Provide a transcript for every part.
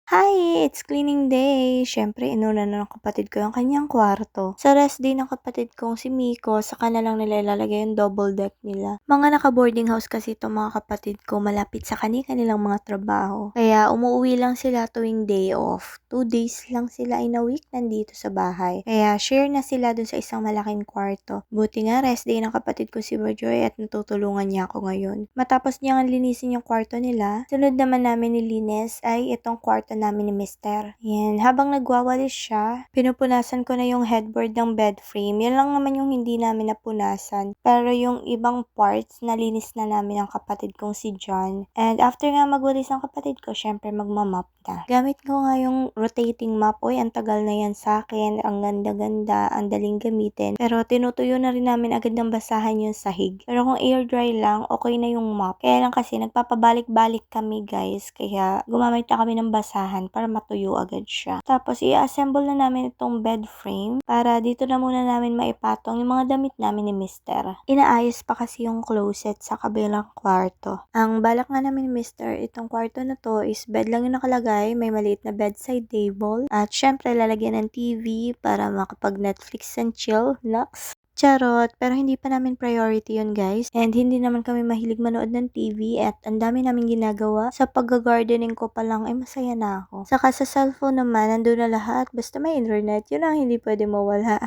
Hi! It's cleaning day. Siyempre, inuna na ng kapatid ko yung kanyang kwarto. Sa rest day ng kapatid kong si Miko, saka na lang nila ilalagay yung double deck nila. Mga naka-boarding house kasi itong mga kapatid ko, malapit sa kanilang mga trabaho. Kaya umuwi lang sila tuwing day off. 2 days lang sila in a week nandito sa bahay. Kaya share na sila dun sa isang malaking kwarto. Buti nga rest day ng kapatid ko si Berjoy at natutulungan niya ako ngayon. Matapos niya nga linisin yung kwarto nila, sunod naman namin nilinis ay itong kwarto namin ni Mister. Yan, habang nagwawalis siya, pinupunasan ko na yung headboard ng bed frame. Yan lang naman yung hindi namin napunasan. Pero yung ibang parts, nalinis na namin ang kapatid kong si John. And after nga magwalis ang kapatid ko, syempre magmamop na. Gamit ko nga yung rotating mop. Uy, ang tagal na yan sa akin. Ang ganda-ganda, ang daling gamitin. Pero tinutuyo na rin namin agad ng basahan yung sahig. Pero kung air dry lang, okay na yung mop. Kaya lang kasi nagpapabalik-balik kami guys. Kaya gumamit na kami ng basahan para matuyo agad siya. Tapos i-assemble na namin itong bed frame para dito na muna namin maipatong yung mga damit namin ni Mister. Inaayos pa kasi yung closet sa kabilang kwarto. Ang balak nga namin ni Mister, itong kwarto na to is bed lang yung nakalagay, may maliit na bedside table at syempre lalagyan ng TV para makapag Netflix and chill, Lux. Charot, pero hindi pa namin priority yun guys. And hindi naman kami mahilig manood ng TV at ang dami namin ginagawa. Sa pag-gardening ko pa lang ay masaya na ako. Saka sa cellphone naman, nandun na lahat. Basta may internet, yun ang hindi pwede mawala.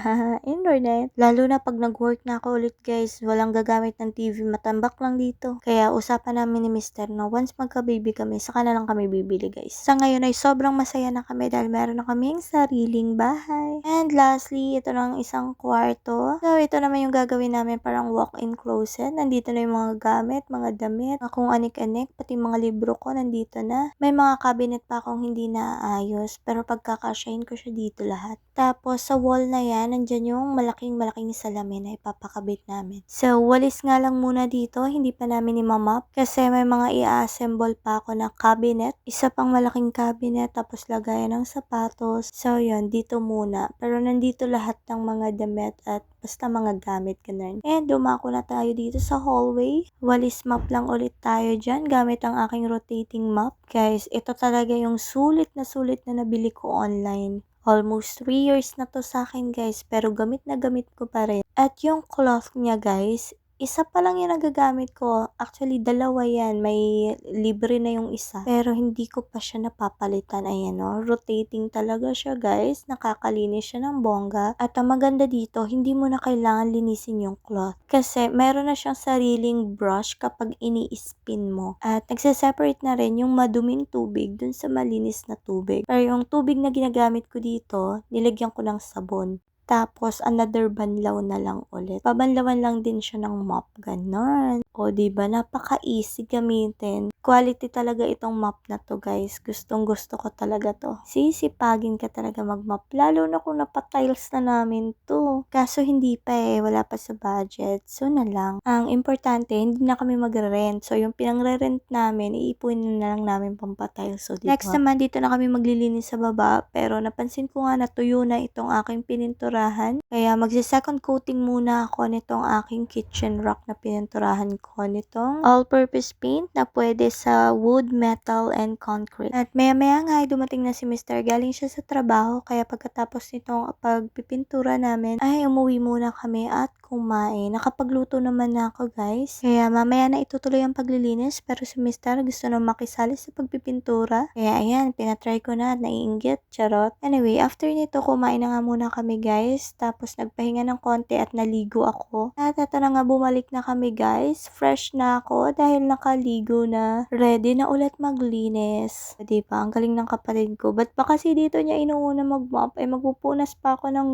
Internet. Lalo na pag nag-work na ako ulit guys, walang gagamit ng TV, matambak lang dito. Kaya usapan namin ni Mister na once magka-baby kami, saka na lang kami bibili guys. Sa ngayon ay sobrang masaya na kami dahil meron na kaming sariling bahay. And lastly, ito ng isang kwarto. So, ito naman yung gagawin namin parang walk-in closet. Nandito na yung mga gamit, mga damit, kung anik-anik, pati mga libro ko nandito na. May mga cabinet pa akong hindi naayos, pero pagkakasyahin ko siya dito lahat. Tapos sa wall na yan, nandyan yung malaking salamin na ipapakabit namin. So, walis nga lang muna dito, hindi pa namin imamap kasi may mga i-assemble pa ako na cabinet. Isa pang malaking cabinet, tapos lagayan ng sapatos. So, yun, dito muna. Pero nandito lahat ng mga damit at basta mga gamit ganun. And dumako na tayo dito sa hallway. Walis map lang ulit tayo dyan gamit ang aking rotating map. Guys, ito talaga yung sulit na nabili ko online. Almost 3 years na to sa akin guys, pero gamit na gamit ko pa rin. At yung cloth niya guys, isa pa lang yung nagagamit ko. Actually, dalawa yan. May libre na yung isa. Pero hindi ko pa siya napapalitan. Ayan o. Rotating talaga siya guys. Nakakalinis siya ng bongga. At ang maganda dito, hindi mo na kailangan linisin yung cloth. Kasi meron na siyang sariling brush kapag ini-spin mo. At nagse-separate na rin yung maduming tubig dun sa malinis na tubig. Pero yung tubig na ginagamit ko dito, nilagyan ko ng sabon. Tapos, another banlaw na lang ulit. Babanlawan lang din siya ng mop. Ganon. O, diba? Napaka-easy gamitin. Quality talaga itong mop na to, guys. Gustong gusto ko talaga to. Sisipagin ka talaga mag-mop. Lalo na kung napatiles na namin to. Kaso hindi pa eh. Wala pa sa budget. So na lang. Ang importante, hindi na kami magre-rent. So, yung pinangre-rent namin, iipunin na lang namin pampatiles. So, diba? Next naman, dito na kami maglilinis sa baba. Pero napansin ko nga natuyo na itong aking pinintura. Kaya magsi-second coating muna ako nitong aking kitchen rack na pininturahan ko nitong all-purpose paint na pwede sa wood, metal, and concrete. At maya-maya nga ay dumating na si Mr. Galing siya sa trabaho kaya pagkatapos nitong pagpipintura namin ay umuwi muna kami at kumain. Nakapagluto naman na ako guys. Kaya mamaya na itutuloy ang paglilinis pero si Mr. gusto na makisali sa pagpipintura. Kaya ayan, pinatry ko na at naiinggit. Charot. Anyway, after nito kumain na nga muna kami guys. Tapos nagpahinga ng konti at naligo ako. At ito na nga bumalik na kami guys. Fresh na ako dahil nakaligo na. Ready na ulit maglinis. Diba? Ang galing ng kapatid ko. Ba't pa kasi dito niya inuuna mag-mop? Ay magpupunas pa ako ng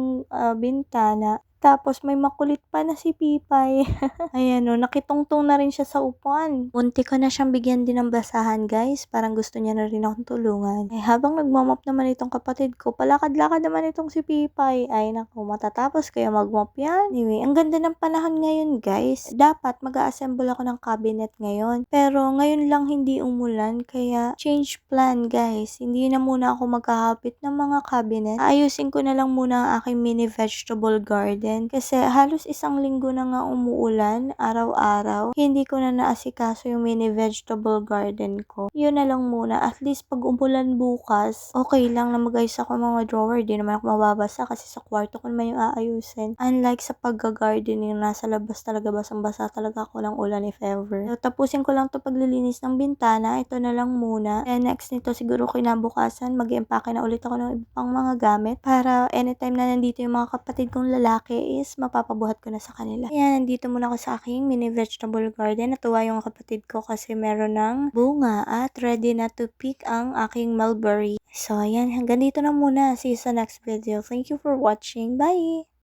bintana. Tapos may makulit pa na si Pipay. Ayan o, nakitungtong na rin siya sa upuan. Munti ko na siyang bigyan din ng basahan guys. Parang gusto niya na rin akong tulungan. Eh habang nagmamop naman itong kapatid ko, palakad-lakad naman itong si Pipay. Ay naku, matatapos kaya magmop yan. Anyway, ang ganda ng panahon ngayon guys. Dapat mag-a-assemble ako ng cabinet ngayon. Pero ngayon lang hindi umulan kaya change plan guys. Hindi na muna ako magkahapit ng mga cabinet. Ayusin ko na lang muna ang aking mini vegetable garden. garden kasi halos isang linggo na nga umuulan araw-araw. Hindi ko na naasikaso yung mini vegetable garden ko. Yun na lang muna. At least pag umulan bukas, okay lang na mag-ayos ako mga drawer. Di naman ako mababasa kasi sa kwarto ko naman yung aayusin. Unlike sa pag-gardening, nasa labas talaga, basang-basa talaga ako ng ulan if ever. So, tapusin ko lang to paglilinis ng bintana. Ito na lang muna. And next nito siguro kinabukasan, mag-empake na ulit ako ng ibang mga gamit para anytime na nandito yung mga kapatid kong lalaki is mapapabuhat ko na sa kanila. Ayan, nandito muna ako sa aking mini vegetable garden. Natuwa yung kapatid ko kasi meron ng bunga at ready na to pick ang aking mulberry. So, ayan, hanggang dito na muna. See you sa next video. Thank you for watching. Bye!